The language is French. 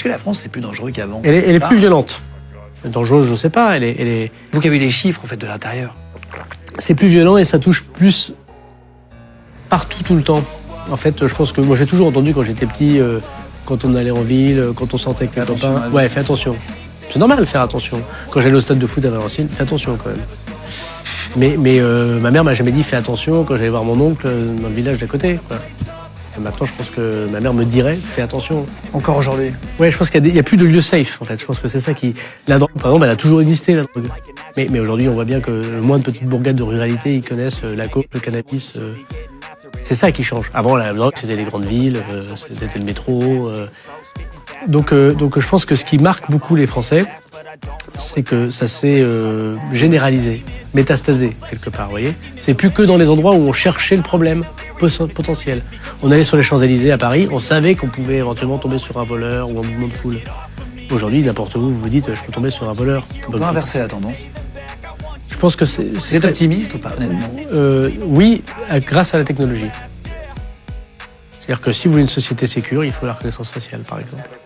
que la France, c'est plus dangereux qu'avant? Elle est plus violente. Dangereuse, je ne sais pas. Elle est... Vous qui avez eu les chiffres, en fait, de l'intérieur. C'est plus violent et ça touche plus partout, tout le temps. En fait, je pense que moi, j'ai toujours entendu quand j'étais petit, quand on allait en ville, quand on sortait avec les copains. Ouais, fais attention. C'est normal de faire attention. Quand j'allais au stade de foot à Valenciennes, fais attention quand même. Mais ma mère m'a jamais dit fais attention quand j'allais voir mon oncle dans le village d'à côté, quoi. Et maintenant, je pense que ma mère me dirait fais attention. Encore aujourd'hui? Ouais, je pense qu'il y a plus de lieu safe, en fait. Je pense que c'est ça qui... La drogue, par exemple, elle a toujours existé, la drogue. Mais aujourd'hui, on voit bien que le moins de petites bourgades de ruralité, ils connaissent la coke, le cannabis. C'est ça qui change. Avant, la drogue, c'était les grandes villes, c'était le métro. Donc, je pense que ce qui marque beaucoup les Français, c'est que ça s'est généralisé, métastasé, quelque part, vous voyez. C'est plus que dans les endroits où on cherchait le problème potentiel. On allait sur les Champs-Élysées à Paris, on savait qu'on pouvait éventuellement tomber sur un voleur ou un mouvement de foule. Aujourd'hui, n'importe où, vous vous dites, je peux tomber sur un voleur. On peut inverser la tendance. Je pense que c'est... Vous êtes optimiste ou pas, honnêtement? Oui, grâce à la technologie. C'est-à-dire que si vous voulez une société sécure, il faut la reconnaissance faciale, par exemple.